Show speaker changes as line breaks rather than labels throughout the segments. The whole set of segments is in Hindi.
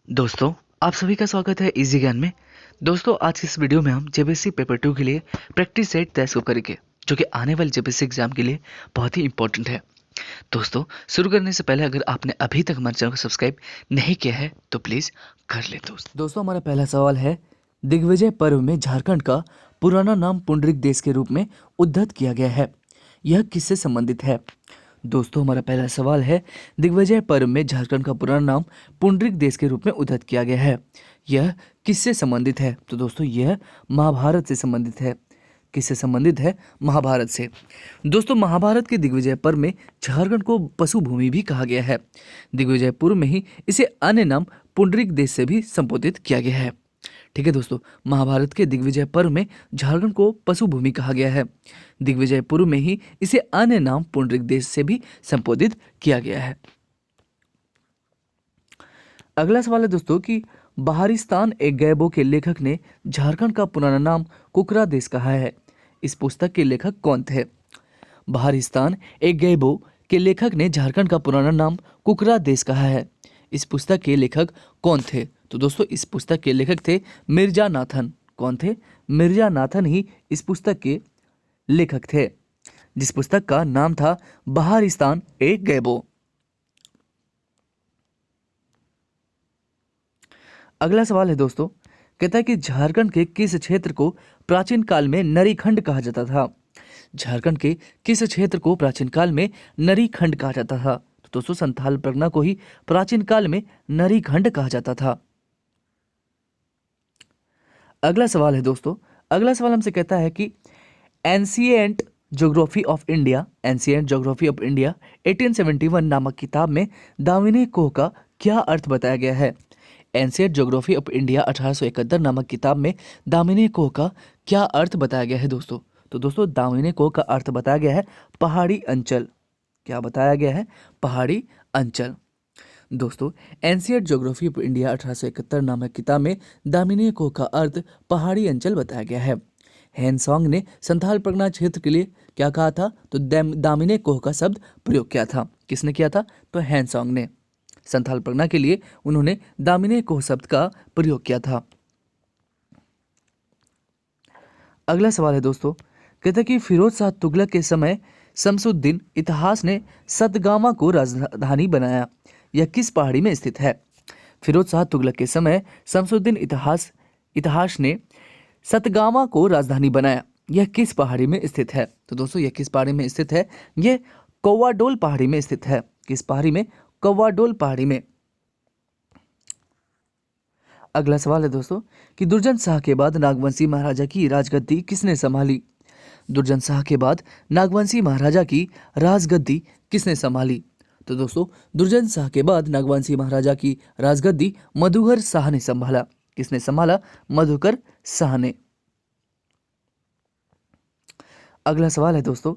दोस्तों, आप सभी का स्वागत है इजी ज्ञान में। दोस्तों, आज की इस वीडियो में हम जेपीएससी पेपर 2 के लिए प्रैक्टिस सेट तैयार को करेंगे, जो कि आने वाले जेपीएससी एग्जाम के लिए बहुत ही इंपॉर्टेंट है। दोस्तों, शुरू करने से पहले अगर आपने अभी तक हमारे चैनल को सब्सक्राइब नहीं किया है तो प्लीज कर ले। दोस्तों, हमारा पहला सवाल है, दिग्विजय पर्व में झारखंड का पुराना नाम पुंडरीक देश के रूप में उद्धत किया गया है। यह किससे संबंधित है? दोस्तों, हमारा पहला सवाल है, दिग्विजय पर्व में झारखंड का पुराना नाम पुंडरीक देश के रूप में उद्धत किया गया है। यह किससे संबंधित है? तो दोस्तों, यह महाभारत से संबंधित है। किससे संबंधित है? महाभारत से। दोस्तों, महाभारत के दिग्विजय पर्व में झारखंड को पशु भूमि भी कहा गया है। दिग्विजय पूर्व में ही इसे अन्य नाम पुंडरीक देश से भी संबोधित किया गया है। ठीक है दोस्तों, महाभारत के दिग्विजय पर्व में झारखंड को पशु भूमि कहा गया है। दिग्विजय पूर्व में ही इसे अन्य नाम पुंडरीक देश से भी संबोधित किया गया है। अगला सवाल है दोस्तों कि बहारिस्तान एक गैबो के लेखक ने झारखंड का पुराना नाम कुकरा देश कहा है। इस पुस्तक के लेखक कौन थे? बहारिस्तान एक गैबो के लेखक ने झारखंड का पुराना नाम कुकरा देश कहा है। इस पुस्तक के लेखक कौन थे? तो दोस्तों, इस पुस्तक के लेखक थे मिर्जा नाथन। कौन थे? मिर्जा नाथन ही इस पुस्तक के लेखक थे, जिस पुस्तक का नाम था बहारिस्तान एक गैबो। अगला सवाल है दोस्तों, कहता है कि झारखंड के किस क्षेत्र को प्राचीन काल में नरीखंड कहा जाता था? झारखंड के किस क्षेत्र को प्राचीन काल में नरीखंड कहा जाता था? तो दोस्तों, संथाल परगना को ही प्राचीन काल में नरीखंड कहा जाता था। अगला सवाल है दोस्तों, अगला सवाल हमसे कहता है कि एंशिएंट ज्योग्राफी ऑफ इंडिया 1871 नामक किताब में दामिनी कोह का क्या अर्थ बताया गया है? एंशिएंट ज्योग्राफी ऑफ इंडिया 1871 नामक किताब में दामिनी कोह का क्या अर्थ बताया गया है दोस्तों? तो दोस्तों, दामिनी कोह का अर्थ बताया गया है पहाड़ी अंचल। क्या बताया गया है? पहाड़ी अंचल। दोस्तों, एंशिएंट ज्योग्राफी ऑफ इंडिया 1871 नामक किताब में दामिनी कोह का अर्थ पहाड़ी अंचल बताया गया है। हैनसॉन्ग ने संथाल परगना क्षेत्र के लिए क्या कहा था? तो दामिनी कोह का शब्द प्रयोग किया था। किसने किया था? तो हैनसॉन्ग ने। संथाल परगना के लिए उन्होंने दामिनी कोह शब्द का प्रयोग किया था। अगला सवाल है दोस्तों, कहता है कि फिरोज शाह तुगलक के समय शमसुद्दीन इतिहास ने सतगावा को राजधानी बनाया। यह किस पहाड़ी में स्थित है? फिरोज शाह तुगलक के समय शमसुद्दीन इतिहास ने सतगावा को राजधानी बनाया। यह किस पहाड़ी में स्थित है? तो दोस्तों, यह किस पहाड़ी में स्थित है? यह कौवाडोल पहाड़ी में स्थित है। किस पहाड़ी में? कौवाडोल पहाड़ी में। अगला सवाल है दोस्तों कि दुर्जन शाह के बाद नागवंशी महाराजा की राजगद्दी किसने संभाली? दुर्जन शाह के बाद नागवंशी महाराजा की राजगद्दी किसने संभाली? तो दोस्तों, दुर्जन शाह के बाद नागवंशी महाराजा की राजगद्दी मधुकर शाह ने संभाला। किसने संभाला? मधुकर शाह ने। अगला सवाल है दोस्तों,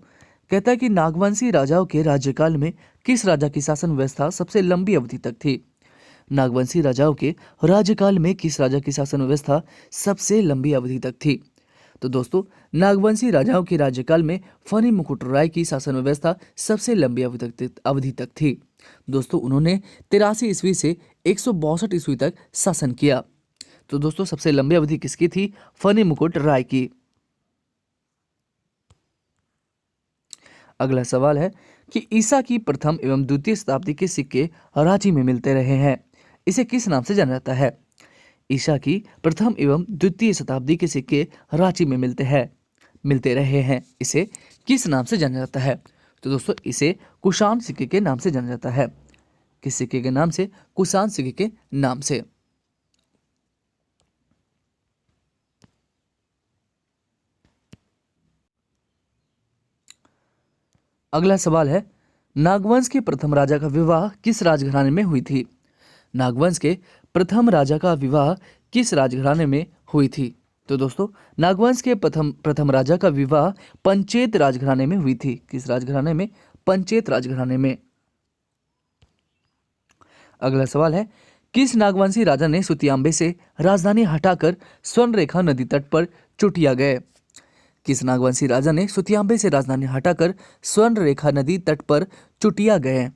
कहता है कि नागवंशी राजाओं के राज्यकाल में किस राजा की शासन व्यवस्था सबसे लंबी अवधि तक थी? नागवंशी राजाओं के राज्यकाल में किस राजा की शासन व्यवस्था सबसे लंबी अवधि तक थी? तो दोस्तों, नागवंशी राजाओं के राज्यकाल में फनी मुकुट राय की शासन व्यवस्था सबसे लंबी अवधि तक थी। दोस्तों, उन्होंने 83 ईस्वी से 162 ईस्वी तक शासन किया। तो दोस्तों, सबसे लंबी अवधि किसकी थी? फनी मुकुट राय की। अगला सवाल है कि ईसा की प्रथम एवं द्वितीय शताब्दी के सिक्के रांची में मिलते रहे हैं। इसे किस नाम से जाना जाता है? ईसा की प्रथम एवं द्वितीय शताब्दी के सिक्के रांची में मिलते रहे हैं। इसे किस नाम से जाना जाता है? तो दोस्तों, इसे कुषाण सिक्के के नाम से जाना जाता है। किस सिक्के के नाम से? कुषाण सिक्के के नाम से। अगला सवाल है, नागवंश के प्रथम राजा का विवाह किस राजघराने में हुई थी? नागवंश के प्रथम राजा का विवाह किस राजघराने में हुई थी? तो दोस्तों, नागवंश के प्रथम राजा का विवाह पंचेत राजघराने में हुई थी। किस राजघराने में? पंचेत राजघराने में। अगला सवाल है, किस नागवंशी राजा ने सुतियांबे से राजधानी हटाकर स्वर्णरेखा नदी तट पर चुटिया गए? किस नागवंशी राजा ने सुतियांबे से राजधानी हटाकर स्वर्णरेखा नदी तट पर चुटिया गए?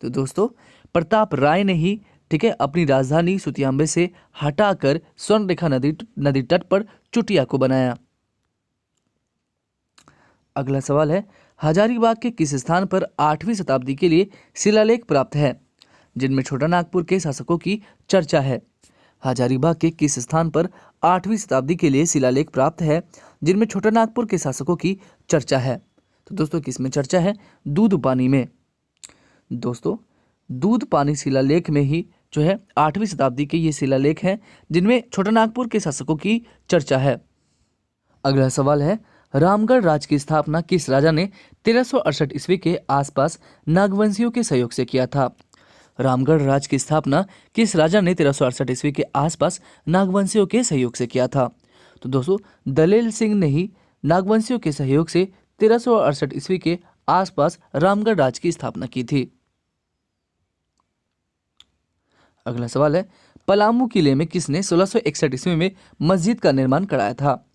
तो दोस्तों, प्रताप राय ने ही ठीक है, अपनी राजधानी सुतियाम्बे से हटाकर स्वर्णरेखा नदी तट पर चुटिया को बनाया। अगला सवाल है, हजारीबाग के किस स्थान पर 8वीं शताब्दी के लिए शिलालेख प्राप्त है जिनमें छोटा नागपुर के शासकों की चर्चा है? हजारीबाग के किस स्थान पर 8वीं शताब्दी के लिए शिलालेख प्राप्त है जिनमें छोटा नागपुर के शासकों की चर्चा है? तो दोस्तों किस में चर्चा है? दूध पानी में। दोस्तों दूध पानी शिलालेख में ही जो है 8वीं शताब्दी के ये शिलालेख हैं जिनमें छोटा नागपुर के शासकों की चर्चा है। अगला सवाल है, रामगढ़ राज्य की स्थापना किस राजा ने 1368 ईस्वी के आसपास नागवंशियों के सहयोग से किया था? रामगढ़ राज्य की स्थापना किस राजा ने 1368 ईस्वी के आसपास नागवंशियों के सहयोग से किया था? तो दोस्तों दलेल सिंह ने ही नागवंशियों के सहयोग से 1368 ईस्वी के आसपास रामगढ़ राज्य की स्थापना की थी। अगला सवाल है, पलामू किले में किसने 1661 ईस्वी में मस्जिद का निर्माण कराया था?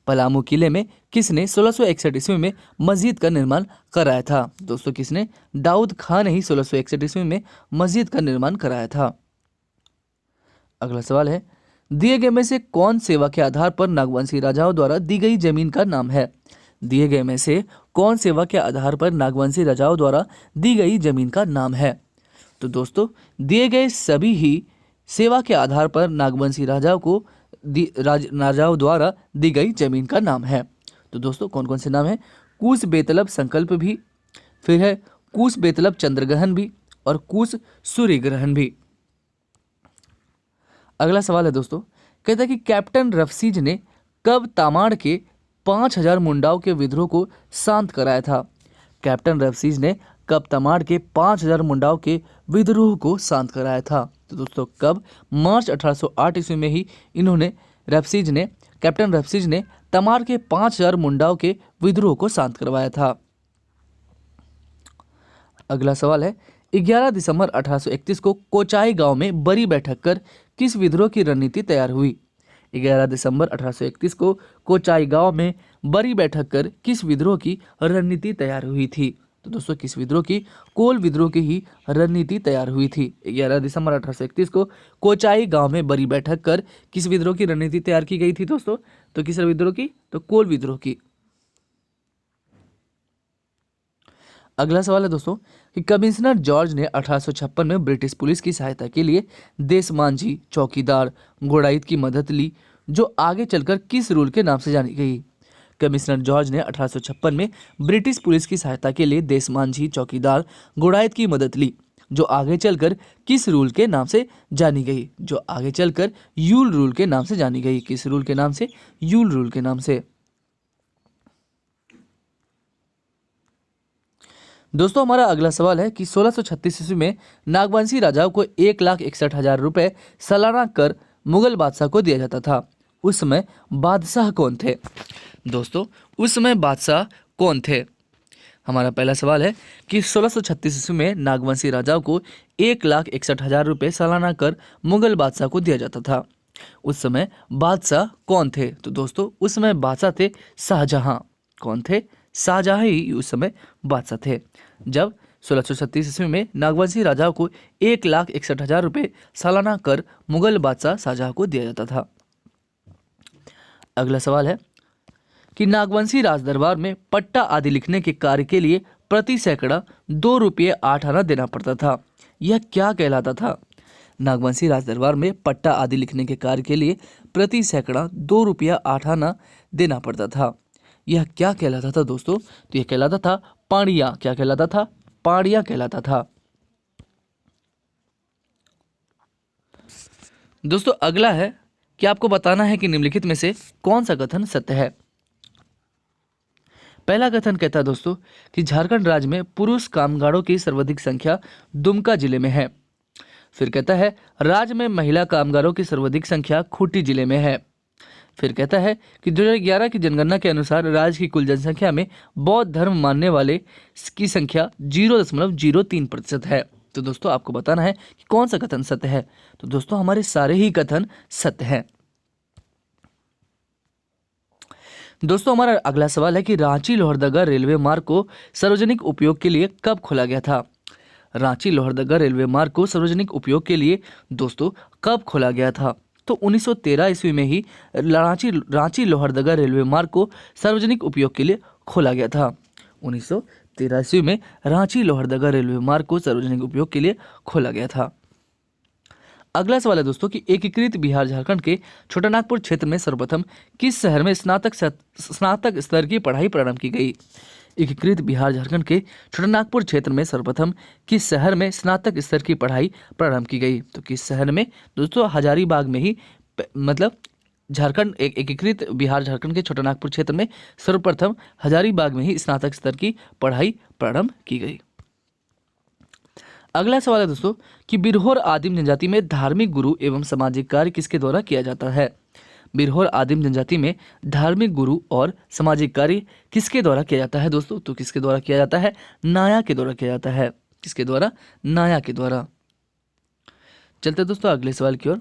पलामू किले में किसने 1661 ईस्वी में मस्जिद का निर्माण कराया था? दोस्तों किसने? दाऊद खान ने ही 1661 ईस्वी में मस्जिद का निर्माण कराया था। अगला सवाल है, दिए गए में से कौन सेवा के आधार पर नागवंशी राजाओं द्वारा दी गई जमीन का नाम है? दिए गए में से कौन सेवा के आधार पर नागवंशी राजाओं द्वारा दी गई जमीन का नाम है? तो दोस्तों दिए गए सभी ही सेवा के आधार पर नागवंशी राजाओं को राजाओं द्वारा दी गई जमीन का नाम है। तो दोस्तों कौन कौन से नाम है? कूस बेतलब संकल्प भी, फिर है कूस बेतलब चंद्रग्रहण भी, और कूस सूर्य ग्रहण भी। अगला सवाल है दोस्तों, कहता है कि कैप्टन रफसीज ने कब तमाड़ के 5000 मुंडाओं के विद्रोह को शांत कराया था? कैप्टन रफसीज ने कब तमाड़ के 5000 मुंडाओं के विद्रोह को शांत कराया था? तो दोस्तों कब? मार्च 1808 ईस्वी में ही इन्होंने कैप्टन रफसीज ने तमाड़ के 5000 मुंडाओं के विद्रोह को शांत करवाया था। अगला सवाल है, 11 दिसंबर 1831 को कोचाई गांव में बड़ी बैठक कर किस विद्रोह की रणनीति तैयार हुई? 11 दिसंबर 1831 को कोचाई गांव में बड़ी बैठक कर किस विद्रोह की रणनीति तैयार हुई थी? तो दोस्तों किस विद्रोह की? कोल विद्रोह की ही रणनीति तैयार हुई थी। 11 दिसंबर 1831 को कोचाई गांव में बड़ी बैठक कर किस विद्रोह की रणनीति तैयार की गई थी दोस्तों? तो किस विद्रोह की? तो कोल विद्रोह की। अगला सवाल है दोस्तों कि कमिश्नर जॉर्ज ने 1856 में ब्रिटिश पुलिस की सहायता के लिए देशमांझी, चौकीदार, घोड़ाईत की मदद ली जो आगे चलकर किस रूल के नाम से जानी गई? कमिश्नर जॉर्ज ने 1856 में ब्रिटिश पुलिस की सहायता के लिए देशमांझी, चौकीदार, घोड़ाईत की मदद ली जो आगे चलकर किस रूल के नाम से जानी गई? जो आगे चलकर यूल रूल के नाम से जानी गई। किस रूल के नाम से? यूल रूल के नाम से। दोस्तों हमारा अगला सवाल है कि 1636 ईस्वी में नागवंशी राजाओं को 1,61,000 रुपए सालाना कर मुगल बादशाह को दिया जाता था। उस समय बादशाह कौन थे? दोस्तों उस समय बादशाह कौन थे? हमारा पहला सवाल है कि 1636 ईस्वी में नागवंशी राजाओं को 1,61,000 रुपए सालाना कर मुगल बादशाह को दिया जाता था। उस समय बादशाह कौन थे? तो दोस्तों उस समय बादशाह थे शाहजहां। कौन थे? शाहजहां ही उस समय बादशाह थे जब 1636 ईस्वी में नागवंशी राजाओं को 1,61,000 रुपए सालाना कर मुगल बादशाह शाहजहां को दिया जाता था। अगला सवाल है कि नागवंशी राजदरबार में पट्टा आदि लिखने के कार्य के लिए प्रति सैकड़ा 2 रुपये 8 आना देना पड़ता था। यह क्या कहलाता था? नागवंशी राजदरबार में पट्टा आदि लिखने के कार्य के लिए प्रति सैकड़ा 2 रुपया 8 आना देना पड़ता था। यह क्या कहलाता था दोस्तों? तो यह कहलाता था पाणिया। क्या कहलाता था? पाणिया कहलाता था। दोस्तों अगला है कि आपको बताना है कि निम्नलिखित में से कौन सा कथन सत्य है। पहला कथन कहता है दोस्तों कि झारखंड राज्य में पुरुष कामगारों की सर्वाधिक संख्या दुमका जिले में है। फिर कहता है राज्य में महिला कामगारों की सर्वाधिक संख्या खूंटी जिले में है। फिर कहता है कि 2011 की जनगणना के अनुसार राज्य की कुल जनसंख्या में बौद्ध धर्म मानने वाले की संख्या 0.03% है। तो दोस्तों आपको बताना है कि कौन सा कथन सत्य है। तो दोस्तों हमारे सारे ही कथन सत्य हैं। दोस्तों हमारा अगला सवाल है कि रांची लोहरदगा रेलवे मार्ग को सार्वजनिक उपयोग के लिए कब खोला गया था? रांची लोहरदगा रेलवे मार्ग को सार्वजनिक उपयोग के लिए दोस्तों कब खोला गया था? तो 1913 ईस्वी में ही रांची लोहरदगा रेलवे मार्ग को सार्वजनिक उपयोग के लिए खोला गया था। 1913 ईस्वी में रांची लोहरदगा रेलवे मार्ग को सार्वजनिक उपयोग के लिए खोला गया था। अगला सवाल है दोस्तों कि एकीकृत बिहार झारखंड के छोटानागपुर क्षेत्र में सर्वप्रथम किस शहर में स्नातक स्तर की पढ़ाई प्रारंभ की गई? एकीकृत बिहार झारखंड के छोटानागपुर क्षेत्र में सर्वप्रथम किस शहर में स्नातक स्तर की पढ़ाई प्रारंभ की गई? तो किस शहर में दोस्तों? हजारीबाग में ही, मतलब झारखंड एकीकृत बिहार झारखंड के छोटानागपुर क्षेत्र में सर्वप्रथम हजारीबाग में ही स्नातक स्तर की पढ़ाई प्रारंभ की गई। अगला सवाल है दोस्तों कि बिरहोर आदिम जनजाति में धार्मिक गुरु एवं सामाजिक कार्य किसके द्वारा किया जाता है? बिरहोर आदिम जनजाति में धार्मिक गुरु और सामाजिक कार्य किसके द्वारा किया जाता है दोस्तों? तो किसके द्वारा किया जाता है? नाया के द्वारा किया जाता है। किसके द्वारा? नाया के द्वारा। चलते दोस्तों अगले सवाल की ओर।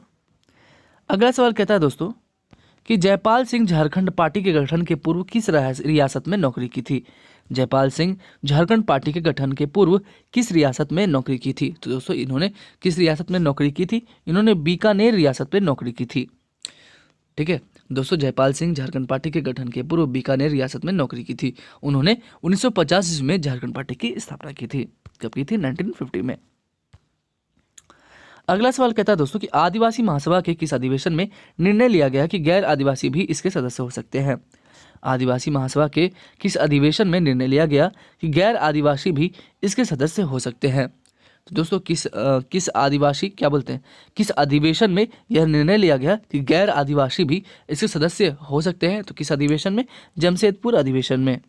अगला सवाल कहता है दोस्तों कि जयपाल सिंह झारखंड पार्टी के गठन के पूर्व किस रियासत में नौकरी की थी? जयपाल सिंह झारखंड पार्टी के गठन के पूर्व किस रियासत में नौकरी की थी? तो दोस्तों इन्होंने किस रियासत में नौकरी की थी? इन्होंने बीकानेर रियासत में नौकरी की थी। ठीक है दोस्तों, जयपाल सिंह झारखंड पार्टी के गठन के पूर्व बीकानेर रियासत में नौकरी की थी। उन्होंने 1950 ईस्वी में झारखंड पार्टी की स्थापना की थी। कब की थी? 1950 में। अगला सवाल कहता है दोस्तों कि आदिवासी महासभा के किस अधिवेशन में निर्णय लिया गया कि गैर आदिवासी भी इसके सदस्य हो सकते हैं? आदिवासी महासभा के किस अधिवेशन में निर्णय लिया गया कि गैर आदिवासी भी इसके सदस्य हो सकते हैं? तो दोस्तों किस आदिवासी क्या बोलते हैं किस अधिवेशन में यह निर्णय लिया गया कि गैर आदिवासी भी इसके सदस्य हो सकते हैं? तो किस अधिवेशन में? जमशेदपुर अधिवेशन में।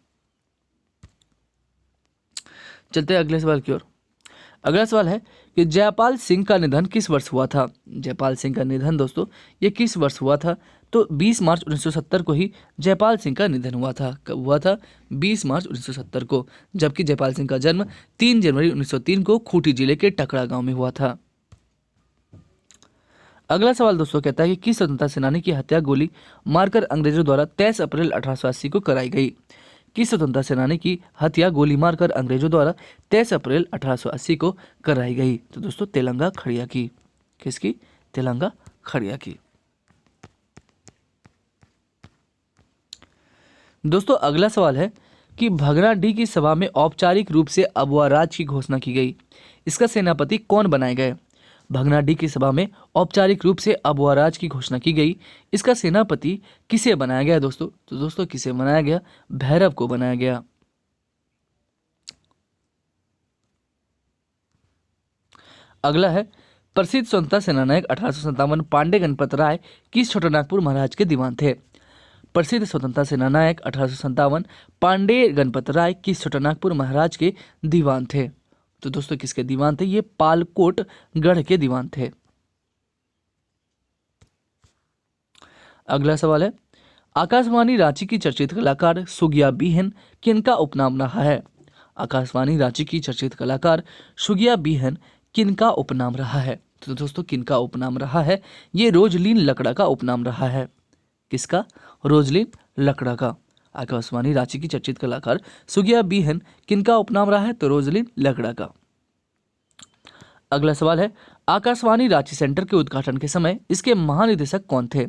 चलते हैं अगले सवाल की ओर। अगला सवाल है कि जयपाल सिंह का निधन किस वर्ष हुआ था? जयपाल सिंह का निधन दोस्तों ये किस वर्ष हुआ था? तो 20 मार्च 1970 को ही जयपाल सिंह का निधन हुआ था। कब हुआ था? 20 मार्च 1970 को। जबकि जयपाल सिंह का जन्म 3 जनवरी 1903 को खूंटी जिले के टकरा गांव में हुआ था। अगला सवाल दोस्तों कहता है कि किस स्वतंत्रता सेनानी की हत्या गोली मारकर अंग्रेजों द्वारा 23 अप्रैल 1880 को कराई गई? किस स्वतंत्रता सेनानी की हत्या गोली मारकर अंग्रेजों द्वारा 23 अप्रैल 1880 को कराई गई? तो दोस्तों तेलंगा खड़िया की। किसकी? तेलंगा खड़िया की। दोस्तों अगला सवाल है कि भगनाडीह की सभा में औपचारिक रूप से अबुआ राज की घोषणा की गई। इसका सेनापति कौन बनाए गए? भगनाडीह की सभा में औपचारिक रूप से अबुआ राज की घोषणा की गई। इसका सेनापति किसे बनाया गया दोस्तों? तो दोस्तों किसे बनाया गया? भैरव को बनाया गया। अगला है प्रसिद्ध स्वतंत्रता सेनानायक 1857 पांडे गणपत राय किस छोटानागपुर महाराज के दीवान थे? प्रसिद्ध स्वतंत्रता सेनानायक 1857 पांडे गणपत राय किस छोटानागपुर महाराज के दीवान थे? तो दोस्तों किसके दीवान थे? ये पालकोट गढ़ के दीवान थे। अगला सवाल है आकाशवाणी रांची की चर्चित कलाकार सुगिया बीहन किनका उपनाम रहा है? आकाशवाणी रांची की चर्चित कलाकार सुगिया बीहन किनका उपनाम रहा है? तो दोस्तों किनका उपनाम रहा है? ये रोजलीन लकड़ा का उपनाम रहा है। किसका? रोजलीन लकड़ा का। आकाशवाणी रांची की चर्चित कलाकार सुगिया बीहन किनका उपनाम रहा है? तो रोजलीन लकड़ा का। अगला सवाल है आकाशवाणी रांची सेंटर के उद्घाटन के समय इसके महानिदेशक कौन थे?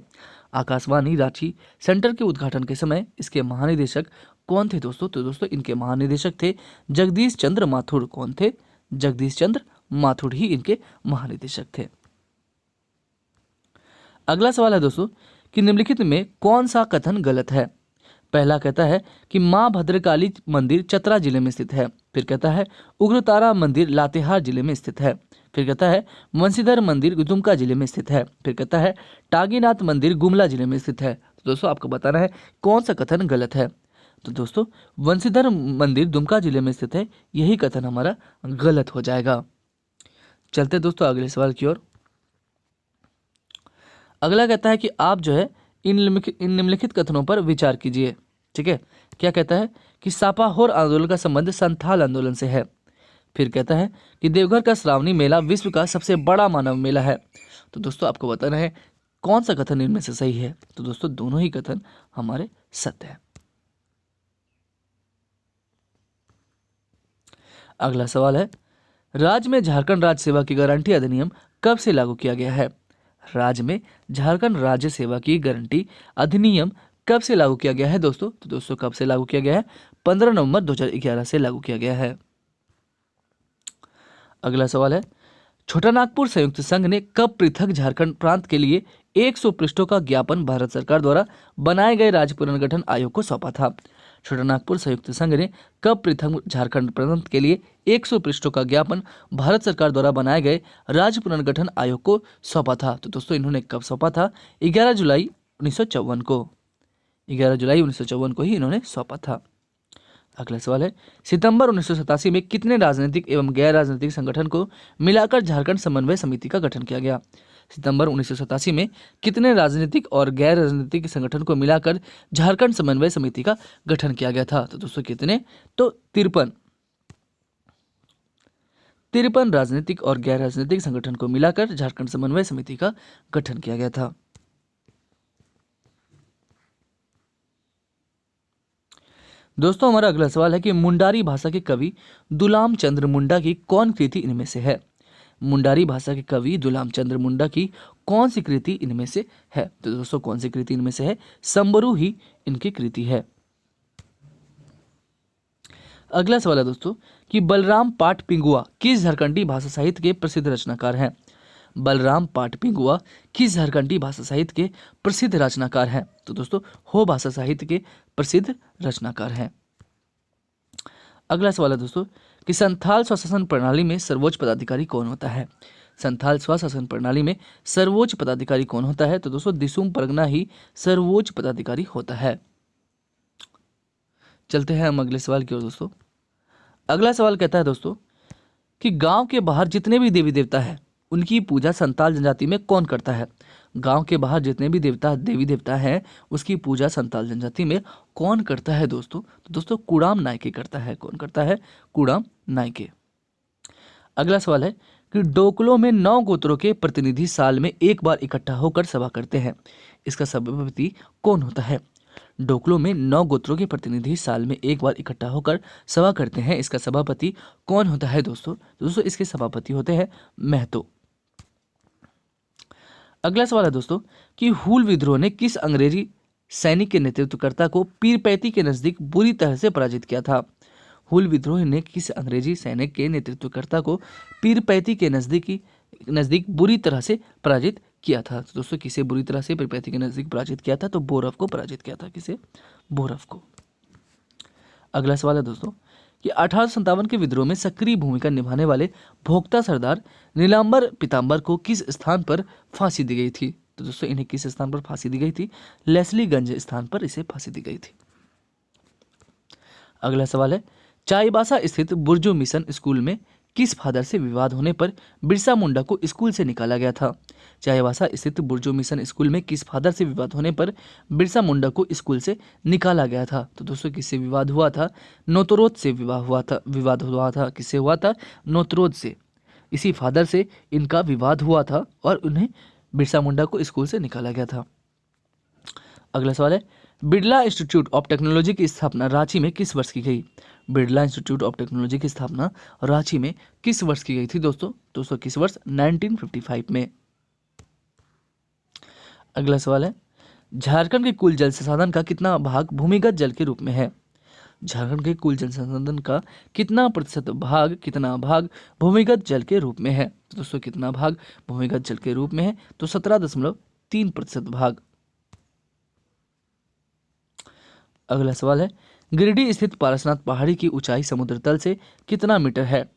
आकाशवाणी रांची सेंटर के उद्घाटन के समय इसके महानिदेशक कौन थे दोस्तों? तो दोस्तों इनके महानिदेशक थे जगदीश चंद्र माथुर। कौन थे? जगदीश चंद्र माथुर ही इनके महानिदेशक थे। अगला सवाल है दोस्तों कि निम्नलिखित में कौन सा कथन गलत है? पहला कहता है कि मां भद्रकाली मंदिर चतरा जिले में स्थित है। फिर कहता है उग्रतारा मंदिर लातेहार जिले में स्थित है। फिर कहता है वंशीधर मंदिर दुमका जिले में स्थित है। फिर कहता है टागीनाथ मंदिर गुमला जिले में स्थित है। तो दोस्तों आपको बताना है कौन सा कथन गलत है। तो दोस्तों वंशीधर मंदिर दुमका जिले में स्थित है, यही कथन हमारा गलत हो जाएगा। चलते दोस्तों अगले सवाल की ओर। अगला कहता है कि आप जो है इन निम्नलिखित कथनों पर विचार कीजिए। ठीक है, क्या कहता है कि सापाहोर आंदोलन का संबंध संथाल आंदोलन से है। फिर कहता है कि देवघर का श्रावणी मेला विश्व का सबसे बड़ा मानव मेला है। तो दोस्तों आपको बताना है कौन सा कथन इनमें से सही है। तो दोस्तों दोनों ही कथन हमारे सत्य है। अगला सवाल है राज्य में झारखंड राज्य सेवा की गारंटी अधिनियम कब से लागू किया गया है? राज्य में झारखंड राज्य सेवा की गारंटी अधिनियम कब से लागू किया गया है दोस्तों? तो दोस्तों कब से लागू किया गया है? 15 नवंबर 2011 से लागू किया गया है। अगला सवाल है, छोटा नागपुर संयुक्त संघ ने कब पृथक झारखंड प्रांत के लिए 100 पृष्ठों का ज्ञापन भारत सरकार द्वारा बनाए गए राज्य पुनर्गठन आयोग को सौंपा था? छोटा नागपुर संयुक्त संघ ने कब पृथक झारखंड प्रांत के लिए 100 पृष्ठों का ज्ञापन भारत सरकार द्वारा बनाए गए राज्य पुनर्गठन आयोग को सौंपा था? तो दोस्तों इन्होंने कब सौंपा था? 11 जुलाई 1954 को। 11 जुलाई 1954 को ही इन्होंने सौंपा था। अगला सवाल है, सितंबर 1987 में कितने राजनीतिक एवं गैर राजनीतिक संगठन को मिलाकर झारखंड समन्वय समिति का गठन किया गया? सितंबर 1987 में कितने राजनीतिक और गैर राजनीतिक संगठन को मिलाकर झारखंड समन्वय समिति का गठन किया गया था? तो दोस्तों कितने? तो 53 राजनीतिक और गैर राजनीतिक संगठन को मिलाकर झारखंड समन्वय समिति का गठन किया गया था। दोस्तों हमारा अगला सवाल है कि मुंडारी भाषा के कवि दुलाम चंद्र मुंडा की कौन कृति इनमें से है? मुंडारी भाषा के कवि दुलाम चंद्र मुंडा की कौन सी कृति इनमें से है? तो दोस्तों कौन सी कृति इनमें से है? संबरू ही इनकी कृति है। अगला सवाल है दोस्तों कि बलराम पाट पिंगुआ किस झारखंडी भाषा साहित्य के प्रसिद्ध रचनाकार हैं? बलराम पाट पिंगुआ किस झारखंडी भाषा साहित्य के प्रसिद्ध रचनाकार हैं? तो दोस्तों हो भाषा साहित्य के प्रसिद्ध रचनाकार हैं। अगला सवाल है दोस्तों कि संथाल स्वशासन प्रणाली में सर्वोच्च पदाधिकारी कौन होता है? संथाल स्वशासन प्रणाली में सर्वोच्च पदाधिकारी कौन होता है? तो दोस्तों दिसुम परगना ही सर्वोच्च पदाधिकारी होता है। चलते हैं हम अगले सवाल की ओर दोस्तों। अगला सवाल कहता है दोस्तों कि गांव के बाहर जितने भी देवी देवता हैं उनकी पूजा संताल जनजाति में कौन करता है? गांव के बाहर जितने भी देवी देवता हैं उसकी पूजा संताल जनजाति में कौन करता है दोस्तों? तो दोस्तों कुड़ाम नायके करता है। कौन करता है? कुड़ाम नायके। अगला सवाल है कि डोकलो में 9 गोत्रों के प्रतिनिधि साल में एक बार इकट्ठा होकर सभा करते हैं, इसका सभापति कौन होता है? डोकलो में 9 गोत्रों के प्रतिनिधि साल में एक बार इकट्ठा होकर सभा करते हैं, इसका सभापति कौन होता है दोस्तों? दोस्तों इसके सभापति होते हैं महतो। अगला सवाल है दोस्तों कि हूल विद्रोह ने किस अंग्रेजी सैनिक के नेतृत्वकर्ता को पीरपैंती के नजदीक बुरी तरह से पराजित किया था? हूल विद्रोह ने किस अंग्रेजी सैनिक के नेतृत्वकर्ता को पीरपैंती के नजदीक बुरी तरह से पराजित किया था? तो दोस्तों किसे बुरी तरह से पीरपैंती के नजदीक पराजित किया था? तो बोरव को पराजित किया था। किसे? बोरव को। अगला सवाल है दोस्तों कि 1857 के विद्रोह में सक्रिय भूमिका निभाने वाले भोक्ता सरदार नीलांबर पीताम्बर को किस स्थान पर फांसी दी गई थी? तो दोस्तों इन्हें किस स्थान पर फांसी दी गई थी? लेस्लीगंज स्थान पर इसे फांसी दी गई थी। अगला सवाल है, चाईबासा स्थित बुर्जो मिशन स्कूल में किस फादर से विवाद होने पर बिरसा मुंडा को स्कूल से निकाला गया था? चाईबासा स्थित बुर्जो मिशन स्कूल में किस फादर से विवाद होने पर बिरसा मुंडा को स्कूल से निकाला गया था? तो दोस्तों किससे विवाद हुआ था? नोतरोद से विवाद हुआ था। किससे हुआ था? नोतरोद से। इसी फादर से इनका विवाद हुआ था और उन्हें बिरसा मुंडा को स्कूल से निकाला गया था। अगला सवाल है, बिरला इंस्टीट्यूट ऑफ टेक्नोलॉजी की स्थापना रांची में किस वर्ष की गई? बिरला इंस्टीट्यूट ऑफ टेक्नोलॉजी की स्थापना रांची में किस वर्ष की गई थी दोस्तों किस वर्ष? 1955 में। अगला सवाल है, झारखंड के कुल जल संसाधन का कितना भाग भूमिगत जल के रूप में है? झारखंड के कुल जल संसाधन का कितना भाग भूमिगत जल के रूप में है? तो दोस्तों कितना भाग भूमिगत जल के रूप में है? तो 17.3% भाग। अगला सवाल है, गिरिडीह स्थित पारसनाथ पहाड़ी की ऊंचाई समुद्र तल से कितना मीटर है?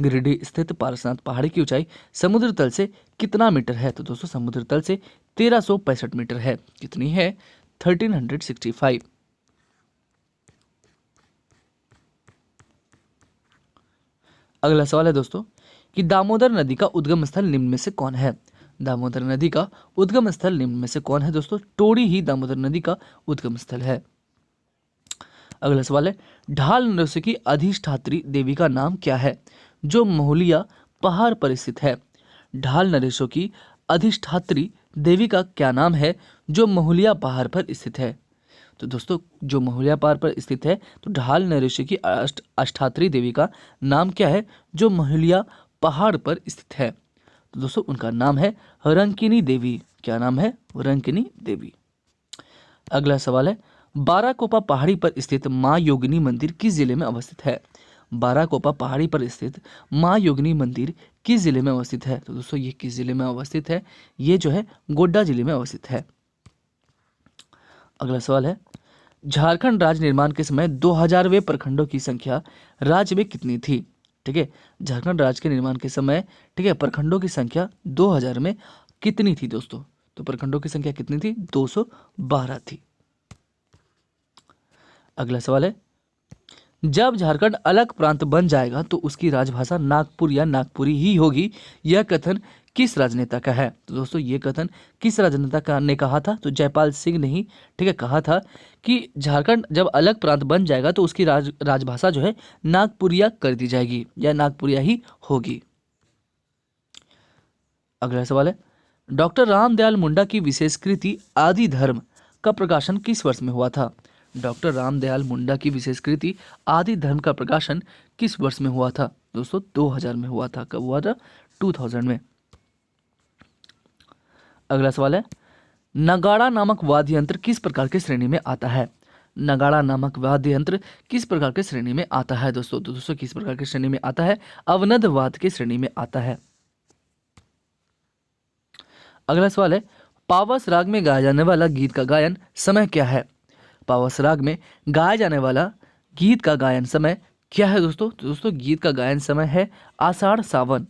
गिरिडीह स्थित पारसनाथ पहाड़ी की ऊंचाई समुद्र तल से कितना मीटर है? तो दोस्तों समुद्र तल से 1365 मीटर है। कितनी है? 1365। अगला सवाल है दोस्तों कि दामोदर नदी का उद्गम स्थल निम्न में से कौन है? दामोदर नदी का उद्गम स्थल निम्न में से कौन है दोस्तों? टोड़ी ही दामोदर नदी का उद्गम स्थल है। अगला सवाल है, ढाल नृत्य की अधिष्ठात्री देवी का नाम क्या है जो महुलिया पहाड़ पर स्थित है? ढाल नरेशों की अधिष्ठात्री देवी का क्या नाम है जो महुलिया पहाड़ पर स्थित है? तो दोस्तों जो महुलिया पहाड़ पर स्थित है तो ढाल नरेश की अष्टात्री देवी का नाम क्या है जो महुलिया पहाड़ पर स्थित है? तो दोस्तों उनका नाम है रंकिनी देवी। क्या नाम है? रंकिनी देवी। अगला सवाल है, बाराकोपा पहाड़ी पर स्थित माँ योगिनी मंदिर किस जिले में अवस्थित है? बाराकोपा पहाड़ी पर स्थित माँ योगिनी मंदिर किस जिले में अवस्थित है? तो दोस्तों ये किस जिले में अवस्थित है? ये जो है गोड्डा जिले में अवस्थित है। अगला सवाल है, झारखंड राज्य निर्माण के समय 2000वें प्रखंडों की संख्या राज्य में कितनी थी? ठीक है, झारखंड राज्य के निर्माण के समय, ठीक है, प्रखंडों की संख्या 2000 में कितनी थी दोस्तों? तो प्रखंडों की संख्या कितनी थी? 212 थी। अगला सवाल है, जब झारखंड अलग प्रांत बन जाएगा तो उसकी राजभाषा नागपुर या नागपुरी ही होगी, यह कथन किस राजनेता का है? तो दोस्तों ये कथन किस राजनेता ने कहा था? तो जयपाल सिंह ने ही, ठीक है, कहा था कि झारखंड जब अलग प्रांत बन जाएगा तो उसकी राजभाषा जो है नागपुरिया कर दी जाएगी या नागपुरिया ही होगी। अगला सवाल है, डॉक्टर रामदयाल मुंडा की विशेष कृति आदि धर्म का प्रकाशन किस वर्ष में हुआ था? डॉक्टर रामदयाल मुंडा की विशेष कृति आदि धर्म का प्रकाशन किस वर्ष में हुआ था? दोस्तों 2000 में हुआ था। कब हुआ था? 2000 में। अगला सवाल है, नगाड़ा नामक वाद्य यंत्र किस प्रकार की श्रेणी में आता है? नगाड़ा नामक वाद्य यंत्र किस प्रकार की श्रेणी में आता है दोस्तों? तो दोस्तों किस प्रकार की श्रेणी में आता है? अवनद वाद्य की श्रेणी में आता है। अगला सवाल है, पावस राग में गाया जाने वाला गीत का गायन समय क्या है? पावस राग में गाया जाने वाला गीत का गायन समय क्या है दोस्तों? तो दोस्तों गीत का गायन समय है आषाढ़ सावन।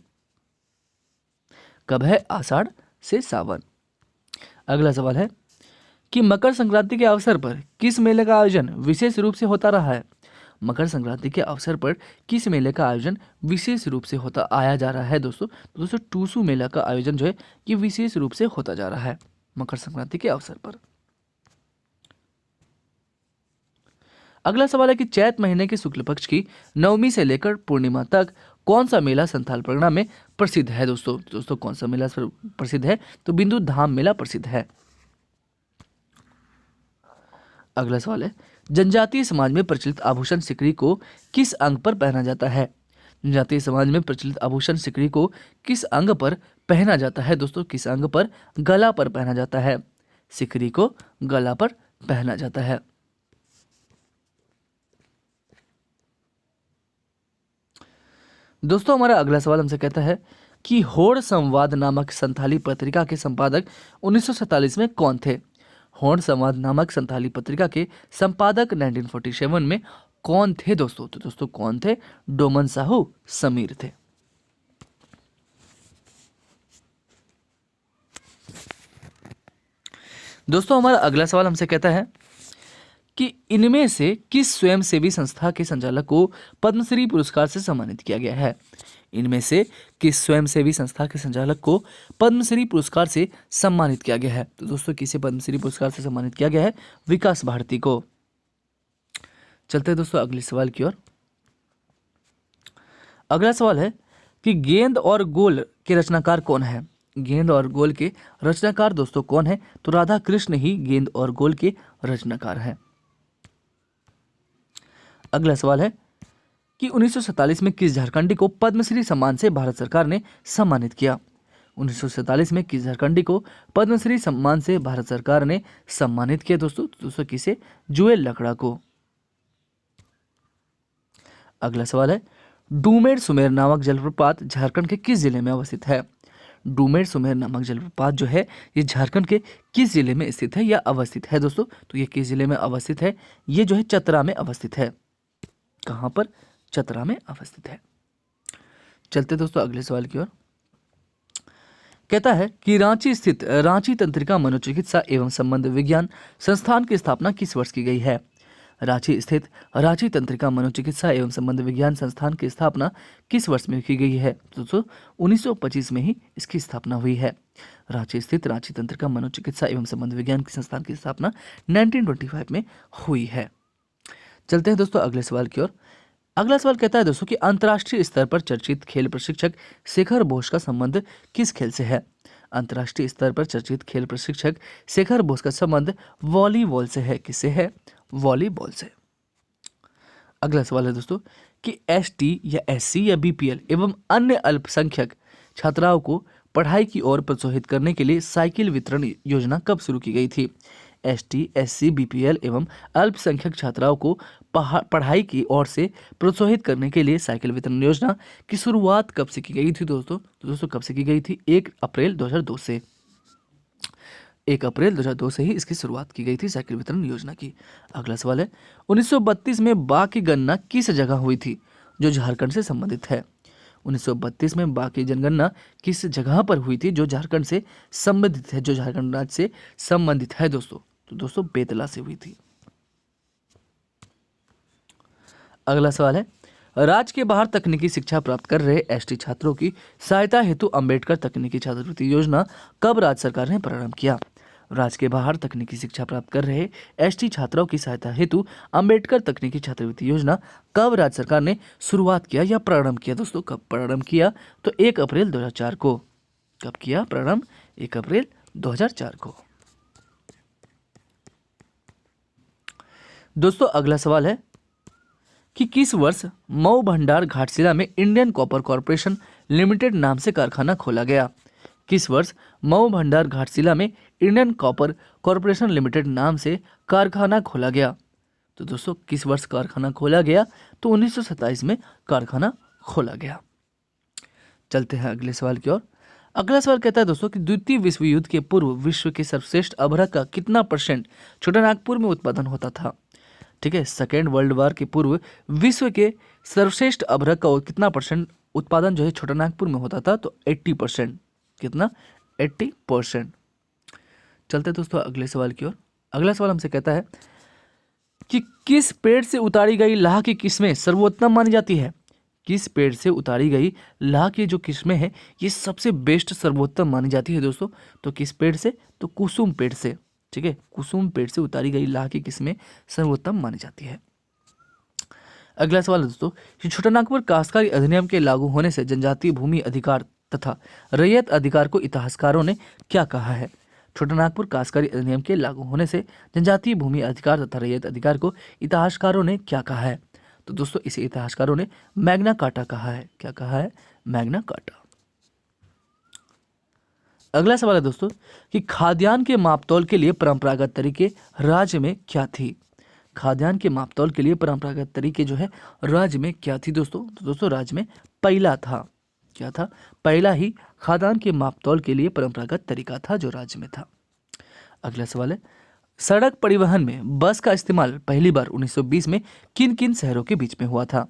कब है? आषाढ़ से सावन। अगला सवाल है कि मकर संक्रांति के अवसर पर किस मेले का आयोजन विशेष रूप से होता रहा है? मकर संक्रांति के अवसर पर किस मेले का आयोजन विशेष रूप से होता आया जा रहा है दोस्तों? तो दोस्तों टूसू मेला का आयोजन जो है ये विशेष रूप से होता जा रहा है मकर संक्रांति के अवसर पर। अगला सवाल है कि चैत महीने के शुक्ल पक्ष की नवमी से लेकर पूर्णिमा तक कौन सा मेला संथाल परगना में प्रसिद्ध है दोस्तों? दोस्तों कौन सा मेला प्रसिद्ध है? तो बिंदु धाम मेला प्रसिद्ध है। अगला सवाल है, जनजातीय समाज में प्रचलित आभूषण सिकड़ी को किस अंग पर पहना जाता है? जनजातीय समाज में प्रचलित आभूषण सिकड़ी को किस अंग पर पहना जाता है दोस्तों? किस अंग पर? गला पर पहना जाता है। सिकड़ी को गला पर पहना जाता है। दोस्तों हमारा अगला सवाल हमसे कहता है कि होड़ संवाद नामक संथाली पत्रिका के संपादक 1947 में कौन थे? होड़ संवाद नामक संथाली पत्रिका के संपादक 1947 में कौन थे दोस्तों? तो दोस्तों कौन थे? डोमन साहू समीर थे। दोस्तों हमारा अगला सवाल हमसे कहता है कि इनमें से किस स्वयंसेवी संस्था के संचालक को पद्मश्री पुरस्कार से सम्मानित किया गया है? इनमें से किस स्वयंसेवी संस्था के संचालक को पद्मश्री पुरस्कार से सम्मानित किया गया है? तो दोस्तों किसे पद्मश्री पुरस्कार से सम्मानित किया गया है? विकास भारती को। चलते हैं दोस्तों अगले सवाल की ओर। अगला सवाल है कि गेंद और गोल के रचनाकार कौन है? गेंद और गोल के रचनाकार दोस्तों कौन है? तो राधा कृष्ण ही गेंद और गोल के रचनाकार है। अगला सवाल है कि 1947 में किस झारखंडी को पद्मश्री सम्मान से भारत सरकार ने सम्मानित किया? 1947 में किस झारखंडी को पद्मश्री सम्मान से भारत सरकार ने सम्मानित किया दोस्तों किसे? जुएल लकड़ा को। अगला सवाल है, डूमेर सुमेर नामक जलप्रपात झारखंड के किस जिले में अवस्थित है? डूमेर सुमेर नामक जलप्रपात जो है ये झारखंड के किस जिले में स्थित है या अवस्थित है दोस्तों? तो ये किस जिले में अवस्थित है? ये जो है चतरा में अवस्थित है। कहां पर? चतरा में अवस्थित है। चलते दोस्तों अगले सवाल की ओर। कहता है कि रांची स्थित रांची तंत्रिका मनोचिकित्सा एवं संबंध विज्ञान संस्थान की स्थापना किस वर्ष की गई है? रांची स्थित रांची तंत्रिका मनोचिकित्सा एवं संबंध विज्ञान संस्थान की स्थापना किस वर्ष में की गई है? दोस्तों 1925 में ही इसकी स्थापना हुई है। रांची स्थित रांची तंत्रिका मनोचिकित्सा एवं संबंध विज्ञान की संस्थान की स्थापना 1925 में हुई है। चलते हैं दोस्तों अगले सवाल की ओर। अगला सवाल कहता है दोस्तों कि अंतर्राष्ट्रीय स्तर पर चर्चित खेल प्रशिक्षक शेखर बोस का संबंध किस खेल से है? अंतर्राष्ट्रीय स्तर पर चर्चित खेल प्रशिक्षक शेखर बोस का संबंध वॉलीबॉल से है। किससे है? वॉलीबॉल से। अगला सवाल है दोस्तों कि एसटी या एससी या बीपीएल एवं अन्य अल्पसंख्यक छात्राओं को पढ़ाई की ओर प्रोत्साहित करने के लिए साइकिल वितरण योजना कब शुरू की गई थी? एसटी, एससी, बीपीएल एवं अल्पसंख्यक छात्राओं को पढ़ाई की ओर से प्रोत्साहित करने के लिए साइकिल वितरण योजना की शुरुआत कब से की गई थी दोस्तों? तो दोस्तों कब से की गई थी? 1 अप्रैल 2002 से। 1 अप्रैल 2002 से ही इसकी शुरुआत की गई थी साइकिल वितरण योजना की। अगला सवाल है 1932 में बाघ की गणना किस जगह हुई थी जो झारखंड से संबंधित है? 1932 में बाघ की जनगणना किस जगह पर हुई थी जो झारखंड से संबंधित है, जो झारखंड राज्य से संबंधित है दोस्तों? तो दोस्तों बेतला से हुई थी। अगला सवाल है राज्य के बाहर तकनीकी शिक्षा प्राप्त कर रहे एसटी छात्रों की सहायता हेतु अंबेडकर तकनीकी छात्रवृत्ति योजना कब राज्य सरकार ने प्रारंभ किया? राज्य के बाहर तकनीकी शिक्षा प्राप्त कर रहे एसटी छात्रों की सहायता हेतु अंबेडकर तकनीकी छात्रवृत्ति योजना कब राज्य सरकार ने शुरुआत किया या प्रारंभ किया दोस्तों? कब प्रारंभ किया? तो 1 अप्रैल 2004 को। कब किया प्रारंभ? 1 अप्रैल 2004 को। दोस्तों अगला सवाल है कि किस वर्ष मऊ भंडार घाटशिला में इंडियन कॉपर कॉरपोरेशन लिमिटेड नाम से कारखाना खोला गया? किस वर्ष मऊ भंडार घाटशिला में इंडियन कॉपर कॉरपोरेशन लिमिटेड नाम से कारखाना खोला गया? तो दोस्तों किस वर्ष कारखाना खोला गया? तो 1927 में कारखाना खोला गया। चलते हैं अगले सवाल की ओर। अगला सवाल कहता है दोस्तों कि द्वितीय विश्व युद्ध के पूर्व विश्व के सर्वश्रेष्ठ अभ्रक का कितना % छोटानागपुर में उत्पादन होता था? ठीक है, सेकेंड वर्ल्ड वॉर के पूर्व विश्व के सर्वश्रेष्ठ अभ्रक का कितना % उत्पादन जो है छोटानागपुर में होता था? तो 80%। कितना? 80%। चलते दोस्तों अगले सवाल की ओर। अगला सवाल हमसे कहता है कि किस पेड़ से उतारी गई लाह की किस्में सर्वोत्तम मानी जाती है? किस पेड़ से उतारी गई लाह की जो किस्में हैं ये सबसे बेस्ट सर्वोत्तम मानी जाती है दोस्तों? तो किस पेड़ से? तो कुसुम पेड़ से। ठीक है, कुसुम पेड़ से उतारी गई लाह की किस्में सर्वोत्तम मानी जाती है। अगला सवाल है दोस्तों कि छोटानागपुर काश्तकारी अधिनियम के लागू होने से जनजातीय भूमि अधिकार तथा रैयत अधिकार को इतिहासकारों ने क्या कहा है? छोटानागपुर काश्तकारी अधिनियम के लागू होने से जनजातीय भूमि अधिकार तथा रैयत अधिकार को इतिहासकारों ने क्या कहा है? तो दोस्तों इसे इतिहासकारों ने मैग्ना कार्टा कहा है। क्या कहा है? Magna carta. अगला सवाल है दोस्तों कि खाद्यान्न के मापतौल के लिए परंपरागत तरीके राज्य में क्या थी? खाद्यान्न के मापतौल के लिए परंपरागत तरीके जो है राज्य में क्या थी दोस्तों? तो दोस्तों राज्य में पहला था। क्या था? पहला ही खाद्यान्न के मापतौल के लिए परंपरागत तरीका था जो राज्य में था। अगला सवाल है सड़क परिवहन में बस का इस्तेमाल पहली बार 1920 में किन किन शहरों के बीच में हुआ था?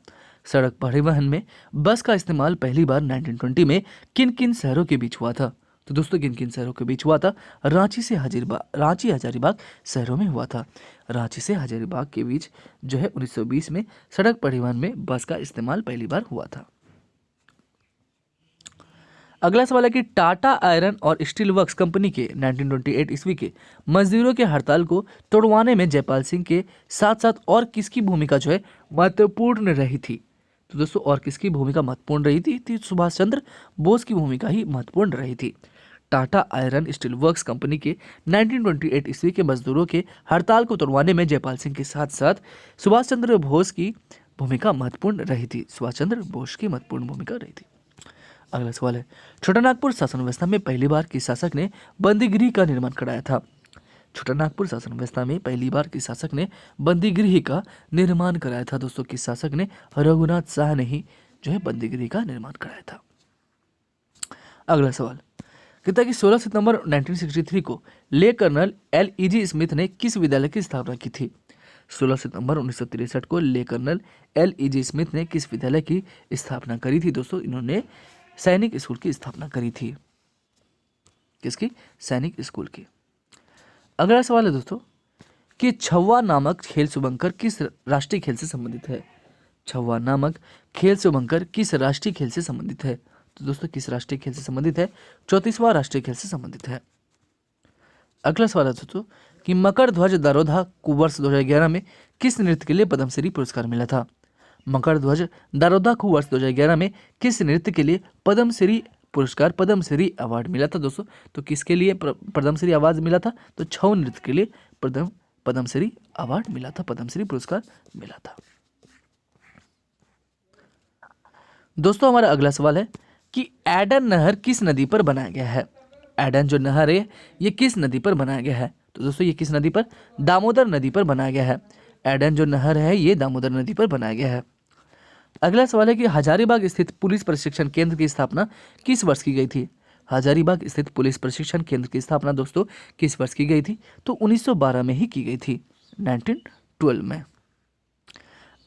सड़क परिवहन में बस का इस्तेमाल पहली बार 1920 में किन किन शहरों के बीच हुआ था? तो दोस्तों किन किन शहरों के बीच हुआ था? रांची हजारीबाग शहरों में हुआ था। रांची से हजारीबाग के बीच जो है 1920 में सड़क परिवहन में बस का इस्तेमाल पहली बार हुआ था। अगला सवाल है कि टाटा आयरन और स्टील वर्क्स कंपनी के 1928 ईस्वी के मजदूरों के हड़ताल को तोड़वाने में जयपाल सिंह के साथ साथ और किसकी भूमिका जो है महत्वपूर्ण रही थी? तो दोस्तों और किसकी भूमिका महत्वपूर्ण रही थी? तो सुभाष चंद्र बोस की भूमिका ही महत्वपूर्ण रही थी। Tata iron steel works company के 1928 ईस्वी के मजदूरों के हड़ताल को तोड़वाने में जयपाल सिंह के साथ साथ सुभाष चंद्र बोस की भूमिका महत्वपूर्ण रही थी। सुभाष चंद्र बोस की महत्वपूर्ण भूमिका रही थी। अगला सवाल है छोटानागपुर शासन व्यवस्था में पहली बार किस शासक ने बंदीगृह का निर्माण कराया था? छोटानागपुर शासन व्यवस्था में पहली बार किस शासक ने बंदीगृह का निर्माण कराया था? दोस्तों किस शासक ने? रघुनाथ शाह ने ही जो है बंदीगृह का निर्माण कराया था। अगला सवाल कहता है कि 16 सितंबर 1963 को ले कर्नल LEG स्मिथ ने किस विद्यालय की स्थापना की थी? 16 सितंबर 1963 को ले कर्नल LEG स्मिथ ने किस विद्यालय की स्थापना करी थी? दोस्तों इन्होंने सैनिक स्कूल की स्थापना करी थी। किसकी? सैनिक स्कूल की। अगला सवाल है दोस्तों कि छव्वा नामक खेल शुभंकर किस राष्ट्रीय खेल से संबंधित है? छव्वा नामक खेल शुभंकर किस राष्ट्रीय खेल से संबंधित है? तो दोस्तों किस राष्ट्रीय खेल से संबंधित है? 34वां राष्ट्रीय खेल से संबंधित है। अगला सवाल है दोस्तों कि मकर ध्वज दारोधा को वर्ष 2011 में किस नृत्य के लिए पद्मश्री पुरस्कार मिला था? मकर ध्वज दारोधा को वर्ष 2011 में किस नृत्य के लिए पद्मश्री पुरस्कार पद्मश्री अवार्ड मिला था दोस्तों। तो किसके लिए पद्मश्री अवार्ड मिला था? तो छऊ नृत्य के लिए पद्मश्री अवार्ड मिला था, पद्मश्री पुरस्कार मिला था। दोस्तों हमारा अगला सवाल है कि एडन नहर किस नदी पर बनाया गया है? एडन जो नहर है ये किस नदी पर बनाया गया है? तो दोस्तों ये किस नदी पर? दामोदर नदी पर बनाया गया है। एडन जो नहर है ये दामोदर नदी पर बनाया गया है। अगला सवाल है कि हजारीबाग स्थित पुलिस प्रशिक्षण केंद्र की स्थापना किस वर्ष की गई थी? हजारीबाग स्थित पुलिस प्रशिक्षण केंद्र की स्थापना दोस्तों किस वर्ष की गई थी? तो 1912 में ही की गई थी, 1912 में।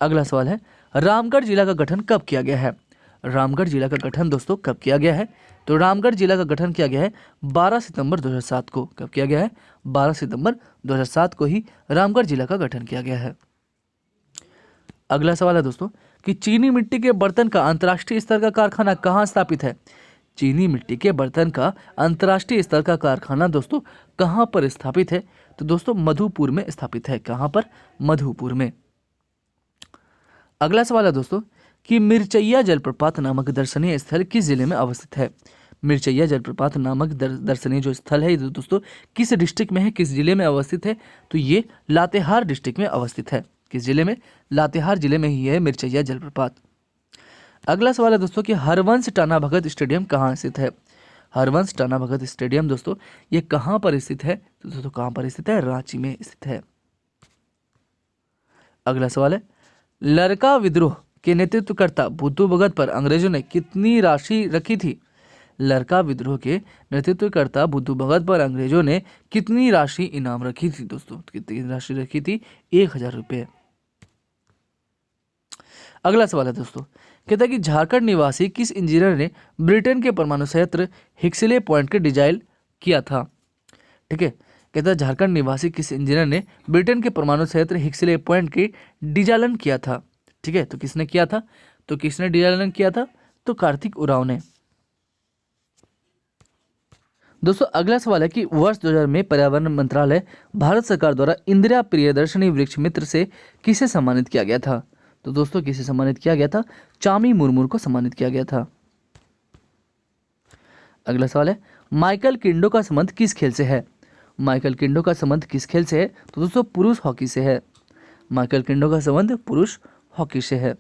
अगला सवाल है रामगढ़ जिला का गठन कब किया गया है? रामगढ़ जिला का गठन दोस्तों कब किया गया है? तो रामगढ़ जिला का गठन किया गया है 12 सितंबर 2007 को। कब किया गया है? 12 सितंबर 2007 को ही रामगढ़ जिला का गठन किया गया है। अगला सवाल है दोस्तों कि चीनी मिट्टी के बर्तन का अंतर्राष्ट्रीय स्तर का कारखाना कहाँ स्थापित है? चीनी मिट्टी के बर्तन का अंतर्राष्ट्रीय स्तर का कारखाना दोस्तों कहाँ पर स्थापित है? तो दोस्तों मधुपुर में स्थापित है। कहाँ पर? मधुपुर में। अगला सवाल है दोस्तों कि मिर्चैया जलप्रपात नामक दर्शनीय स्थल किस जिले में अवस्थित है? मिर्चैया जलप्रपात नामक दर्शनीय जो स्थल है दोस्तों किस डिस्ट्रिक्ट में है, किस जिले में अवस्थित है? तो ये लातेहार डिस्ट्रिक्ट में अवस्थित है। किस जिले में? लातेहार जिले में ही है मिर्चैया जलप्रपात। अगला सवाल है दोस्तों कि हरवंश टाना भगत स्टेडियम कहाँ स्थित है? हरवंश टाना भगत स्टेडियम दोस्तों ये कहाँ पर स्थित है? तो दोस्तों कहाँ पर स्थित है? रांची में स्थित है। अगला सवाल है लरका विद्रोह के नेतृत्वकर्ता बुद्धू भगत पर अंग्रेजों ने कितनी राशि रखी थी? लरका विद्रोह के नेतृत्वकर्ता बुद्धू भगत पर अंग्रेजों ने कितनी राशि इनाम रखी थी दोस्तों? कितनी राशि रखी थी? 1000 रुपये। अगला सवाल है दोस्तों कहता है कि झारखंड निवासी किस इंजीनियर ने ब्रिटेन के परमाणु संयंत्र हिक्सले पॉइंट के डिजाइन किया था? ठीक है, कहता है झारखंड निवासी किस इंजीनियर ने ब्रिटेन के परमाणु संयंत्र हिक्सले पॉइंट के डिजाइन किया था? ठीक है, तो किसने किया था? तो किसने डिजाइन किया था? तो कार्तिक उरांव ने। दोस्तों अगला सवाल है कि वर्ष 2000 में पर्यावरण मंत्रालय भारत सरकार द्वारा इंदिरा प्रियदर्शनी वृक्ष मित्र से किसे सम्मानित किया गया था? तो दोस्तों किसे सम्मानित किया गया था? चामी मुर्मू को सम्मानित किया गया था। अगला सवाल है माइकल किंडो का संबंध किस खेल से है? माइकल किंडो का संबंध किस खेल से है? तो दोस्तों पुरुष हॉकी से है। माइकल किंडो का संबंध पुरुष हॉकी से है।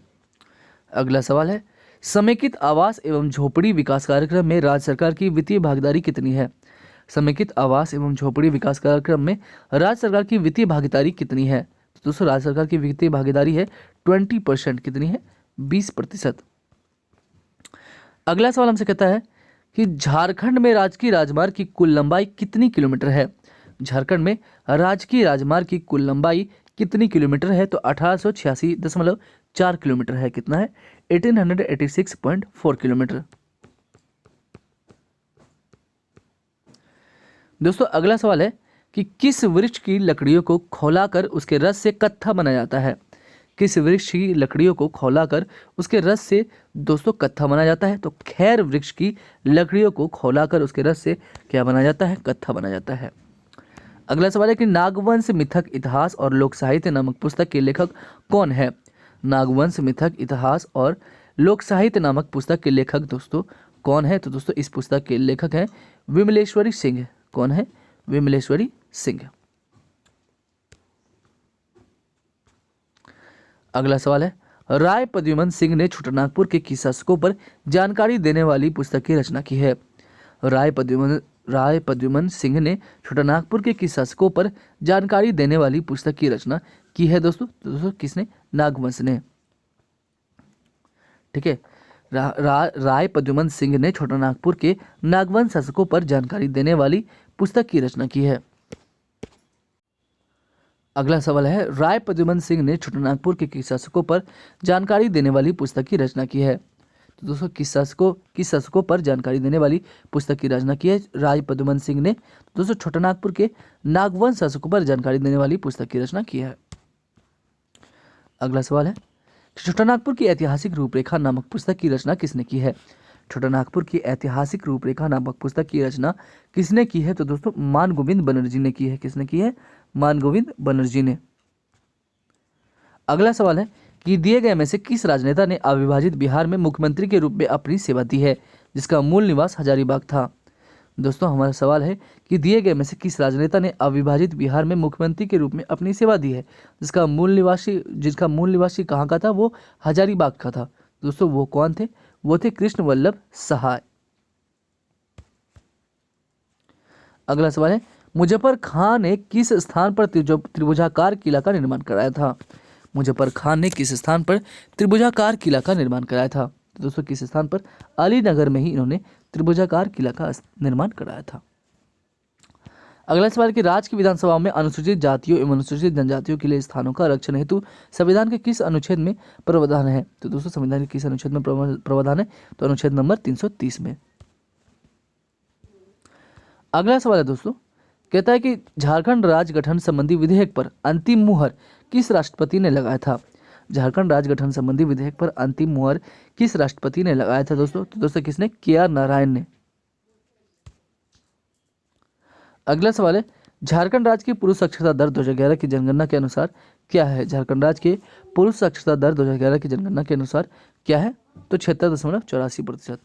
अगला सवाल है समेकित आवास एवं झोपड़ी विकास कार्यक्रम में राज्य सरकार की वित्तीय भागीदारी कितनी है? समेकित आवास एवं झोपड़ी विकास कार्यक्रम में राज्य सरकार की वित्तीय भागीदारी कितनी है? तो दोस्तों राज्य सरकार की वित्तीय भागीदारी है 20%। कितनी है? 20%। अगला सवाल हमसे कहता है कि झारखंड में राजकीय राजमार्ग की कुल लंबाई कितनी किलोमीटर है? झारखंड में राजकीय राजमार्ग की कुल लंबाई कितनी किलोमीटर है? तो 1886.4 किलोमीटर है। कितना है? 1886.4 किलोमीटर। दोस्तों अगला सवाल है कि किस वृक्ष की लकड़ियों को खौलाकर उसके रस से कत्था बनाया जाता है? किस वृक्ष की लकड़ियों को खौलाकर उसके रस से दोस्तों कत्था बनाया जाता है? तो खैर वृक्ष की लकड़ियों को खौलाकर उसके रस से क्या बनाया जाता है? कत्था बनाया जाता है। अगला सवाल है कि नागवंश मिथक इतिहास और लोक साहित्य नामक पुस्तक के लेखक कौन है? नागवंश मिथक इतिहास और लोक साहित्य नामक पुस्तक के लेखक दोस्तों कौन है? तो दोस्तों इस पुस्तक के लेखक हैं विमलेश्वरी सिंह। कौन है? विमलेश्वरी सिंह। अगला सवाल है राय प्रद्युमन सिंह ने छोटानागपुर के किस्साकों पर जानकारी देने वाली पुस्तक की रचना की है। राय प्रद्युमन सिंह ने छोटानागपुर के किस्साकों पर जानकारी देने वाली पुस्तक की रचना की है दोस्तों। तो दोस्तों किसने? नागवंश ने। ठीक है, राय प्रद्युमन सिंह ने छोटानागपुर के नागवंश शासकों पर जानकारी देने वाली पुस्तक की रचना की है। अगला सवाल है राय प्रद्युमन सिंह ने छोटानागपुर के किस्साकों पर जानकारी देने वाली पुस्तक की रचना की है। तो दोस्तों किस्साकों पर जानकारी देने वाली पुस्तक की रचना की है राय प्रद्युमन सिंह ने। दोस्तों छोटानागपुर के नागवंश शासकों पर जानकारी देने वाली पुस्तक की रचना की है। अगला सवाल है छोटानागपुर की ऐतिहासिक रूपरेखा नामक पुस्तक की रचना किसने की है? छोटानागपुर की ऐतिहासिक रूपरेखा नामक पुस्तक की रचना किसने की है? तो दोस्तों मान गोविंद बनर्जी ने की है। किसने की है? मान गोविंद बनर्जी ने। अगला सवाल है कि दिए गए में से किस राजनेता ने अविभाजित बिहार में मुख्यमंत्री के रूप में अपनी सेवा दी है? जिसका मूल निवास हजारीबाग था। दोस्तों हमारा सवाल है कि दिए गए में से किस राजनेता ने अविभाजित बिहार में मुख्यमंत्री के रूप में अपनी सेवा दी है, जिसका मूल निवासी कहाँ का था, वो हजारीबाग का था। दोस्तों वो कौन थे, वो थे कृष्ण वल्लभ सहाय। अगला सवाल है, मुजफ्फर खां ने किस स्थान पर त्रिभुजाकार किला का निर्माण कराया था। मुजफ्फर खां ने किस स्थान पर त्रिभुजाकार किला का निर्माण कराया था। तो दोस्तों किस स्थान पर, अलीनगर में ही इन्होंने त्रिभुजाकार किला का निर्माण कराया था। अगला सवाल कि राज्य की विधानसभा में अनुसूचित जातियों एवं अनुसूचित जनजातियों के लिए स्थानों का आरक्षण हेतु संविधान के किस अनुच्छेद में प्रावधान है। तो दोस्तों संविधान के किस अनुच्छेद में प्रावधान है, तो अनुच्छेद नंबर 330 में। अगला सवाल है दोस्तों, कहता है कि झारखंड राज्य गठन संबंधी विधेयक पर अंतिम मुहर किस राष्ट्रपति ने लगाया था। झारखंड राज्य गठन संबंधी विधेयक पर अंतिम मुहर किस राष्ट्रपति ने लगाया था दोस्तों, तो दोस्तों किसने, KR नारायण ने। अगला सवाल है, झारखंड राज्य की पुरुष साक्षरता दर 2011 की जनगणना के अनुसार क्या है। झारखंड राज्य के पुरुष साक्षरता दर 2011 की जनगणना के अनुसार क्या है, तो 76.84%।